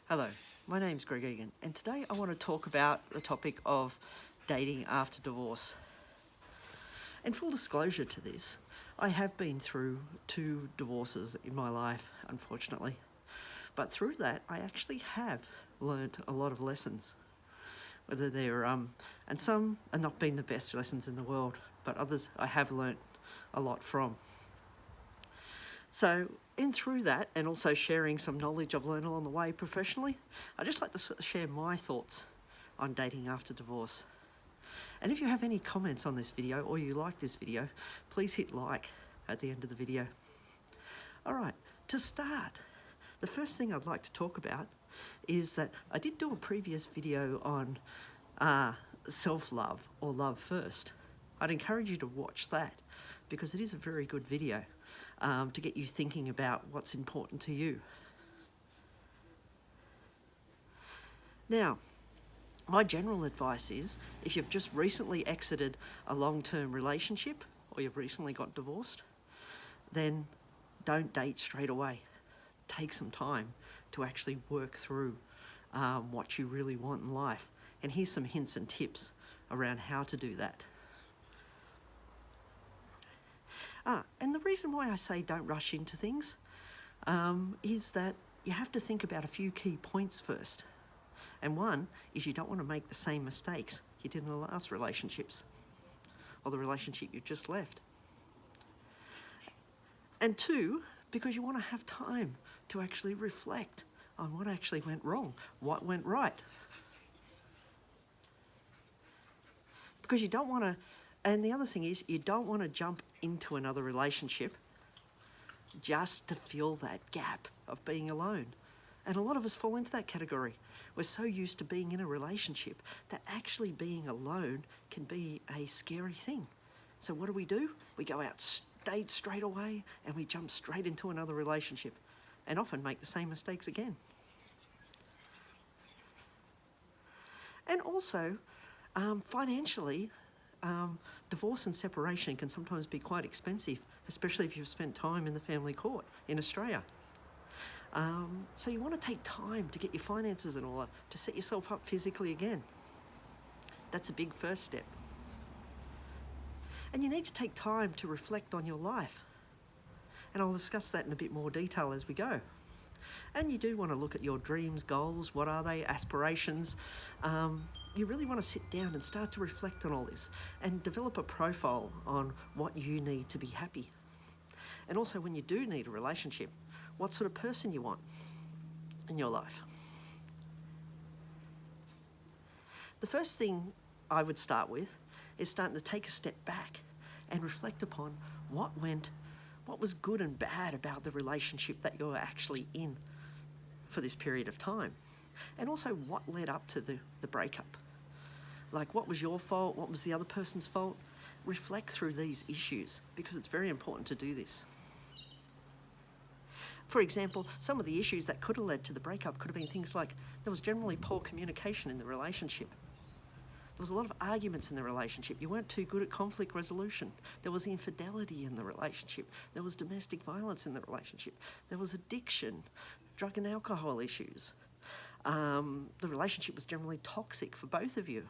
Hello, my name's Greg Egan, and today I want to talk about the topic of dating after divorce. In full disclosure to this, I have been through 2 divorces in my life, unfortunately. But through that, I actually have learnt a lot of lessons. Whether they're, and some are not been the best lessons in the world, but others I have learnt a lot from. So, in through that, and also sharing some knowledge I've learned along the way professionally, I'd just like to sort of share my thoughts on dating after divorce. And if you have any comments on this video, or you like this video, please hit like at the end of the video. Alright, to start, the first thing I'd like to talk about is that I did do a previous video on self-love or love first. I'd encourage you to watch that because it is a very good video to get you thinking about what's important to you. Now, my general advice is if you've just recently exited a long-term relationship or you've recently got divorced, then don't date straight away. Take some time to actually work through what you really want in life. And here's some hints and tips around how to do that. And the reason why I say don't rush into things is that you have to think about a few key points first. And one is you don't want to make the same mistakes you did in the last relationships or the relationship you just left. And two, because you want to have time to actually reflect on what actually went wrong, what went right. Because you don't want to, and the other thing is you don't want to jump into another relationship just to fill that gap of being alone. And a lot of us fall into that category. We're so used to being in a relationship that actually being alone can be a scary thing. So what do? We go out date straight away and we jump straight into another relationship and often make the same mistakes again. And also, financially, divorce and separation can sometimes be quite expensive, especially if you've spent time in the family court in Australia. So you want to take time to get your finances in order, to set yourself up physically again. That's a big first step. And you need to take time to reflect on your life. And I'll discuss that in a bit more detail as we go. And you do want to look at your dreams, goals, what are they, aspirations. You really want to sit down and start to reflect on all this and develop a profile on what you need to be happy. And also when you do need a relationship, what sort of person you want in your life. The first thing I would start with is starting to take a step back and reflect upon what was good and bad about the relationship that you're actually in for this period of time. And also what led up to the breakup. Like what was your fault, what was the other person's fault? Reflect through these issues because it's very important to do this. For example, some of the issues that could have led to the breakup could have been things like there was generally poor communication in the relationship. There was a lot of arguments in the relationship. You weren't too good at conflict resolution. There was infidelity in the relationship. There was domestic violence in the relationship. There was addiction, drug and alcohol issues. The relationship was generally toxic for both of you.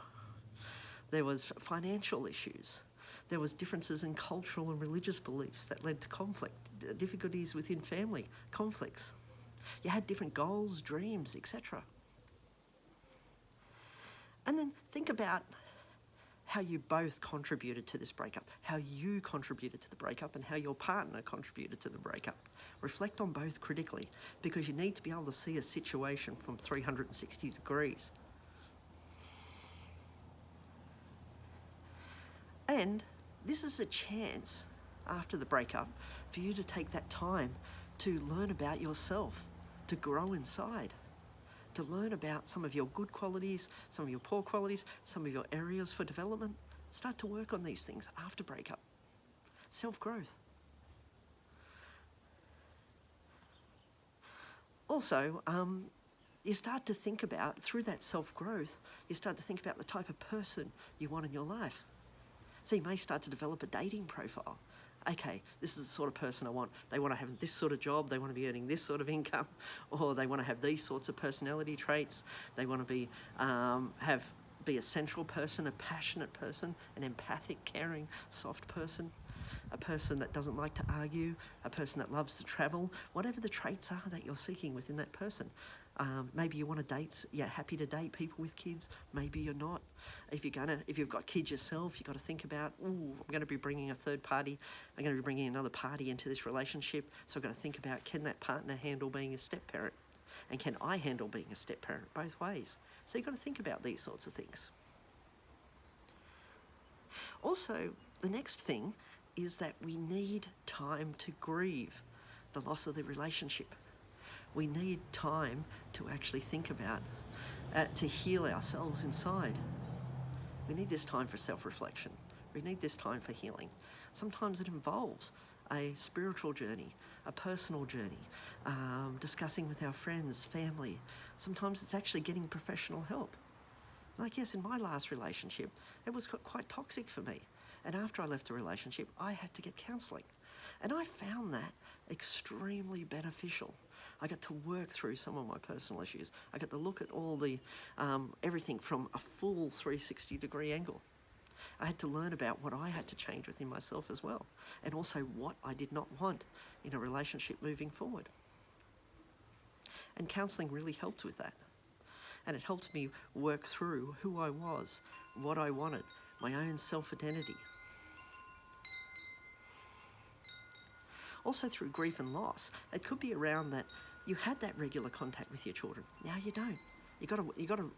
There was financial issues. There was differences in cultural and religious beliefs that led to conflict, difficulties within family, conflicts. You had different goals, dreams, etc. And then think about how you both contributed to this breakup, how you contributed to the breakup and how your partner contributed to the breakup. Reflect on both critically because you need to be able to see a situation from 360 degrees. And this is a chance after the breakup for you to take that time to learn about yourself, to grow inside, to learn about some of your good qualities, some of your poor qualities, some of your areas for development. Start to work on these things after breakup. Self-growth. Also, you start to think about, through that self-growth, you start to think about the type of person you want in your life. So you may start to develop a dating profile. okay, this is the sort of person I want. They want to have this sort of job, they want to be earning this sort of income, or they want to have these sorts of personality traits. They want to be be a central person, a passionate person, an empathic, caring, soft person, a person that doesn't like to argue, a person that loves to travel, whatever the traits are that you're seeking within that person. Maybe you want to date, you're happy to date people with kids, maybe you're not. If you've got kids yourself, you've got to think about, I'm going to be bringing a third party, I'm going to be bringing another party into this relationship, so I've got to think about, can that partner handle being a step-parent? And can I handle being a step-parent? Both ways. So you've got to think about these sorts of things. Also, the next thing is that we need time to grieve the loss of the relationship. We need time to actually think about, to heal ourselves inside. We need this time for self-reflection. We need this time for healing. Sometimes it involves a spiritual journey, a personal journey, discussing with our friends, family. Sometimes it's actually getting professional help. Like, yes, in my last relationship, it was quite toxic for me. And after I left the relationship, I had to get counselling. And I found that extremely beneficial. I got to work through some of my personal issues. I got to look at all the, everything from a full 360-degree angle. I had to learn about what I had to change within myself as well, and also what I did not want in a relationship moving forward. And counselling really helped with that. And it helped me work through who I was, what I wanted, my own self-identity. Also through grief and loss, it could be around that you had that regular contact with your children. Now you don't. You got to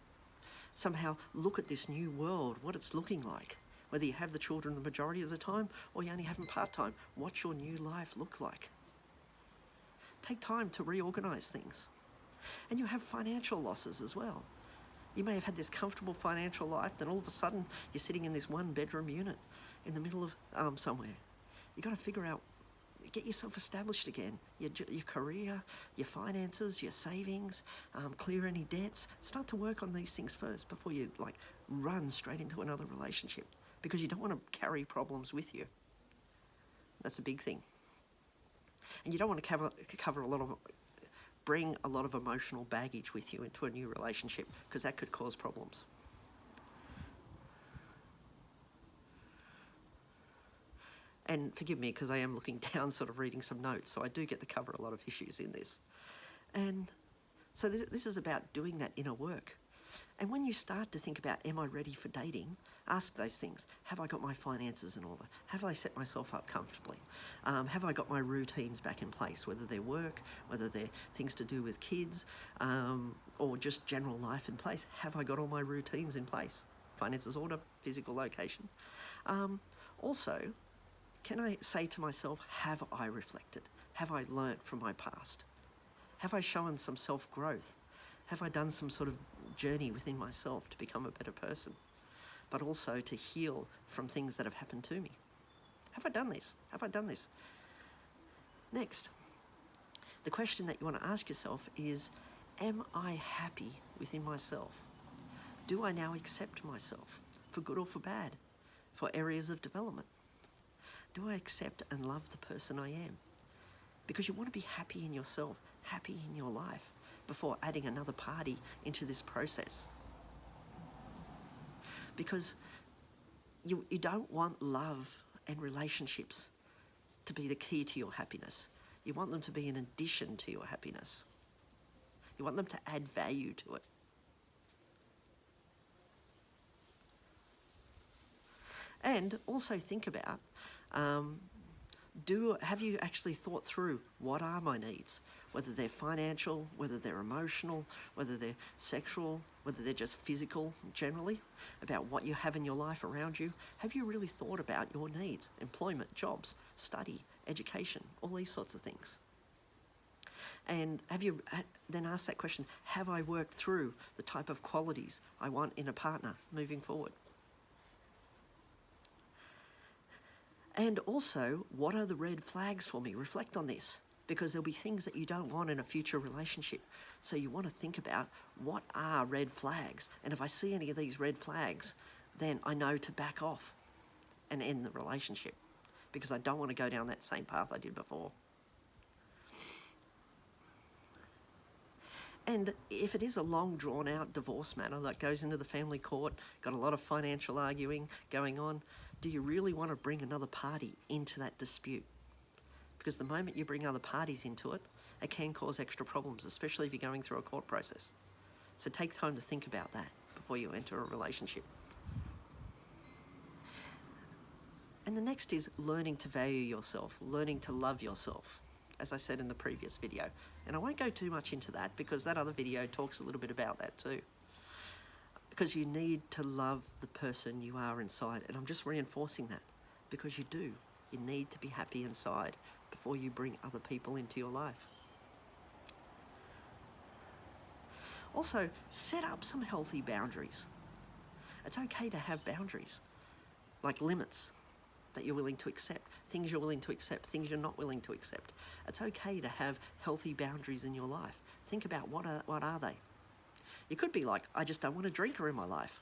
somehow look at this new world, what it's looking like. Whether you have the children the majority of the time or you only have them part-time, what's your new life look like? Take time to reorganise things. And you have financial losses as well. You may have had this comfortable financial life, then all of a sudden you're sitting in this one-bedroom unit in the middle of somewhere. You've got to figure out, get yourself established again. Your career, your finances, your savings, clear any debts. Start to work on these things first before you run straight into another relationship, because you don't want to carry problems with you. That's a big thing. And you don't want to bring a lot of emotional baggage with you into a new relationship, because that could cause problems. And forgive me, because I am looking down, sort of reading some notes, so I do get to cover a lot of issues in this. And so this is about doing that inner work. And when you start to think about, am I ready for dating? Ask those things. Have I got my finances in order? Have I set myself up comfortably? Have I got my routines back in place, whether they're work, whether they're things to do with kids, or just general life in place? Have I got all my routines in place? Finances order, physical location. Also, can I say to myself, have I reflected? Have I learnt from my past? Have I shown some self-growth? Have I done some sort of journey within myself to become a better person, but also to heal from things that have happened to me? Have I done this? Have I done this? Next, the question that you want to ask yourself is, am I happy within myself? Do I now accept myself, for good or for bad, for areas of development? Do I accept and love the person I am? Because you want to be happy in yourself, happy in your life, before adding another party into this process. Because you don't want love and relationships to be the key to your happiness. You want them to be an addition to your happiness. You want them to add value to it. And also think about, have you actually thought through, what are my needs? Whether they're financial, whether they're emotional, whether they're sexual, whether they're just physical generally, about what you have in your life around you. Have you really thought about your needs? Employment, jobs, study, education, all these sorts of things. And have you then asked that question, have I worked through the type of qualities I want in a partner moving forward? And also, what are the red flags for me? Reflect on this, because there'll be things that you don't want in a future relationship. So you want to think about, what are red flags? And if I see any of these red flags, then I know to back off and end the relationship, because I don't want to go down that same path I did before. And if it is a long drawn out divorce matter that goes into the family court, got a lot of financial arguing going on, do you really want to bring another party into that dispute? Because the moment you bring other parties into it, it can cause extra problems, especially if you're going through a court process. So take time to think about that before you enter a relationship. And the next is learning to value yourself, learning to love yourself, as I said in the previous video. And I won't go too much into that because that other video talks a little bit about that too. Because you need to love the person you are inside. And I'm just reinforcing that because you do. You need to be happy inside before you bring other people into your life. Also, set up some healthy boundaries. It's okay to have boundaries, like limits that you're willing to accept, things you're willing to accept, things you're not willing to accept. It's okay to have healthy boundaries in your life. Think about what are they? It could be like, I just don't want a drinker in my life.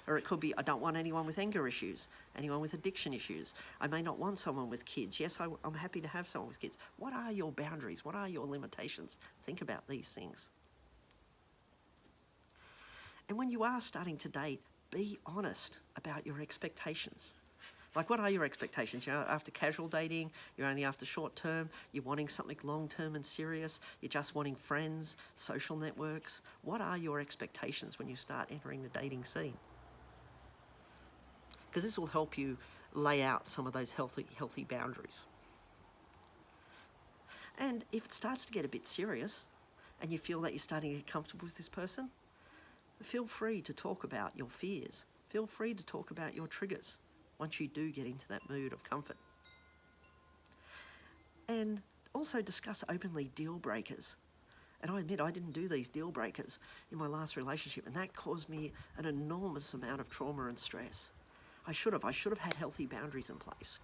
Or it could be, I don't want anyone with anger issues, anyone with addiction issues. I may not want someone with kids. Yes, I'm happy to have someone with kids. What are your boundaries? What are your limitations? Think about these things. And when you are starting to date, be honest about your expectations. Like, what are your expectations? You're after casual dating, you're only after short term, you're wanting something long term and serious, you're just wanting friends, social networks. What are your expectations when you start entering the dating scene? Because this will help you lay out some of those healthy boundaries. And if it starts to get a bit serious and you feel that you're starting to get comfortable with this person, feel free to talk about your fears. Feel free to talk about your triggers once you do get into that mood of comfort. And also discuss openly deal breakers. And I admit I didn't do these deal breakers in my last relationship, and that caused me an enormous amount of trauma and stress. I should have had healthy boundaries in place.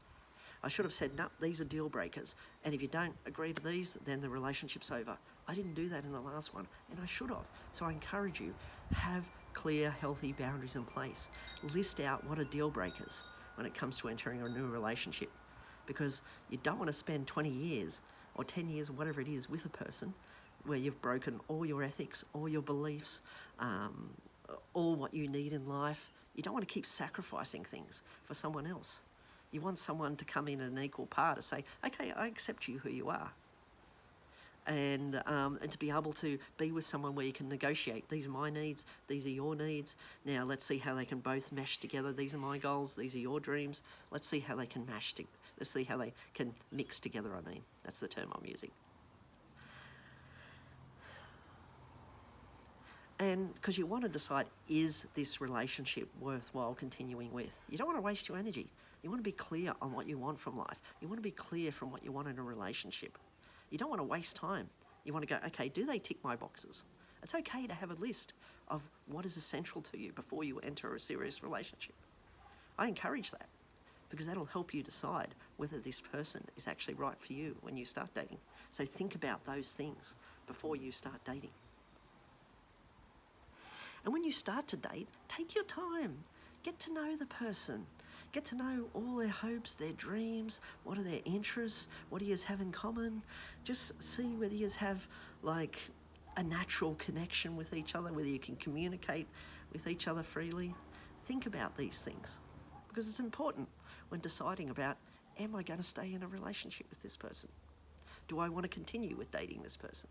I should have said, no, these are deal breakers. And if you don't agree to these, then the relationship's over. I didn't do that in the last one, and I should have. So I encourage you, have clear, healthy boundaries in place. List out what are deal breakers when it comes to entering a new relationship. Because you don't want to spend 20 years or 10 years or whatever it is with a person where you've broken all your ethics, all your beliefs, all what you need in life. You don't want to keep sacrificing things for someone else. You want someone to come in at an equal part to say, okay, I accept you who you are. And to be able to be with someone where you can negotiate. These are my needs, these are your needs. Now let's see how they can both mesh together. These are my goals, these are your dreams. Let's see how they can let's see how they can mix together, I mean. That's the term I'm using. And because you want to decide, is this relationship worthwhile continuing with? You don't want to waste your energy. You want to be clear on what you want from life. You want to be clear from what you want in a relationship. You don't want to waste time. You want to go, okay, do they tick my boxes? It's okay to have a list of what is essential to you before you enter a serious relationship. I encourage that because that'll help you decide whether this person is actually right for you when you start dating. So think about those things before you start dating. And when you start to date, take your time. Get to know the person. Get to know all their hopes, their dreams, what are their interests, what do you have in common. Just see whether you have like a natural connection with each other, whether you can communicate with each other freely. Think about these things because it's important when deciding about, am I going to stay in a relationship with this person? Do I want to continue with dating this person?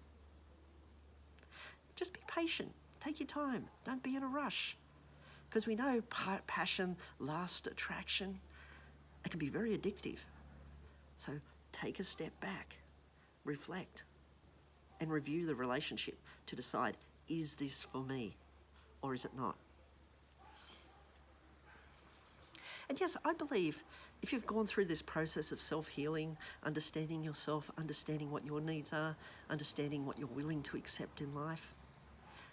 Just be patient. Take your time. Don't be in a rush. Because we know passion, lust, attraction, it can be very addictive. So take a step back, reflect, and review the relationship to decide, is this for me or is it not? And yes, I believe if you've gone through this process of self-healing, understanding yourself, understanding what your needs are, understanding what you're willing to accept in life,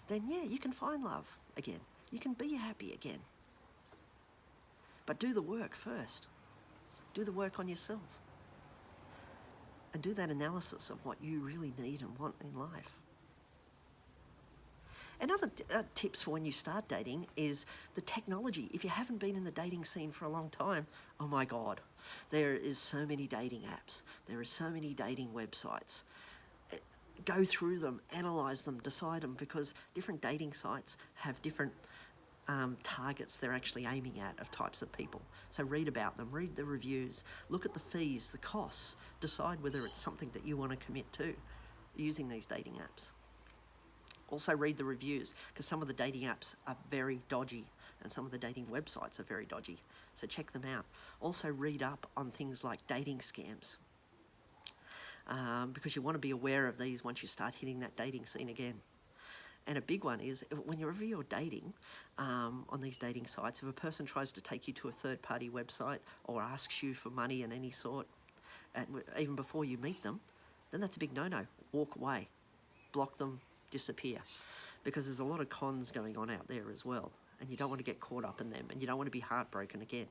then yeah, you can find love again. You can be happy again. But do the work first. Do the work on yourself. And do that analysis of what you really need and want in life. And other tips for when you start dating is the technology. If you haven't been in the dating scene for a long time, oh my God, there is so many dating apps. There are so many dating websites. Go through them, analyse them, decide them, because different dating sites have different targets they're actually aiming at of types of people. So read about them, read the reviews, look at the fees, the costs, decide whether it's something that you want to commit to using these dating apps. Also read the reviews, because some of the dating apps are very dodgy and some of the dating websites are very dodgy. So check them out. Also read up on things like dating scams, because you want to be aware of these once you start hitting that dating scene again. And a big one is, whenever you're dating on these dating sites, if a person tries to take you to a third-party website or asks you for money in any sort, even before you meet them, then that's a big no-no. Walk away, block them, disappear, because there's a lot of cons going on out there as well, and you don't want to get caught up in them, and you don't want to be heartbroken again.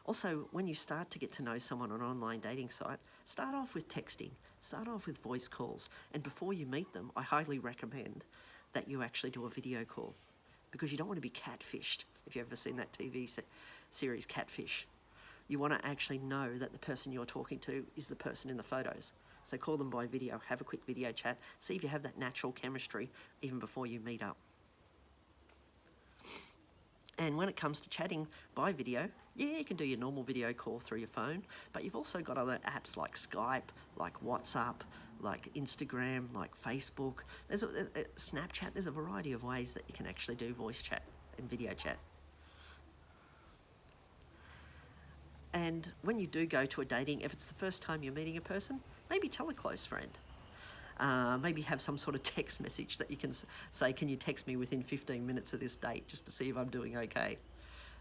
Also, when you start to get to know someone on an online dating site, start off with texting, start off with voice calls, and before you meet them, I highly recommend that you actually do a video call, because you don't want to be catfished. If you've ever seen that TV series Catfish, you want to actually know that the person you're talking to is the person in the photos. So call them by video, have a quick video chat, see if you have that natural chemistry even before you meet up. And when it comes to chatting by video, yeah, you can do your normal video call through your phone, but you've also got other apps like Skype, like WhatsApp, like Instagram, like Facebook. There's a Snapchat. There's a variety of ways that you can actually do voice chat and video chat. And when you do go to a dating, if it's the first time you're meeting a person, maybe tell a close friend. Maybe have some sort of text message that you can say, can you text me within 15 minutes of this date, just to see if I'm doing okay?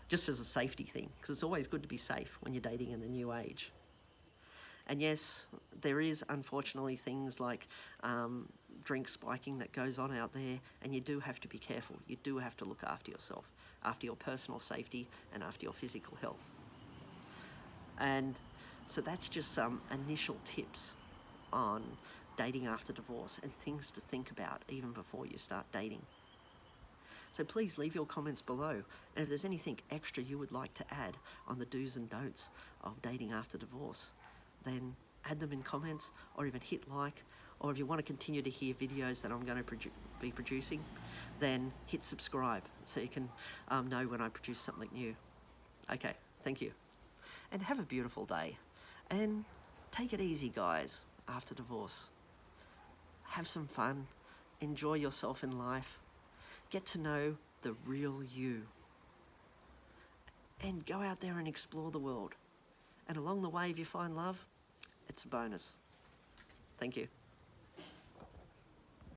Just as a safety thing, because it's always good to be safe when you're dating in the new age. And yes, there is unfortunately things like drink spiking that goes on out there, and you do have to be careful. You do have to look after yourself, after your personal safety and after your physical health. And so that's just some initial tips on dating after divorce and things to think about even before you start dating. So please leave your comments below, and if there's anything extra you would like to add on the do's and don'ts of dating after divorce, then add them in comments, or even hit like, or if you want to continue to hear videos that I'm going to be producing, then hit subscribe so you can know when I produce something new. Okay, thank you. And have a beautiful day. And take it easy, guys, after divorce. Have some fun. Enjoy yourself in life. Get to know the real you. And go out there and explore the world. And along the way, if you find love, it's a bonus. Thank you.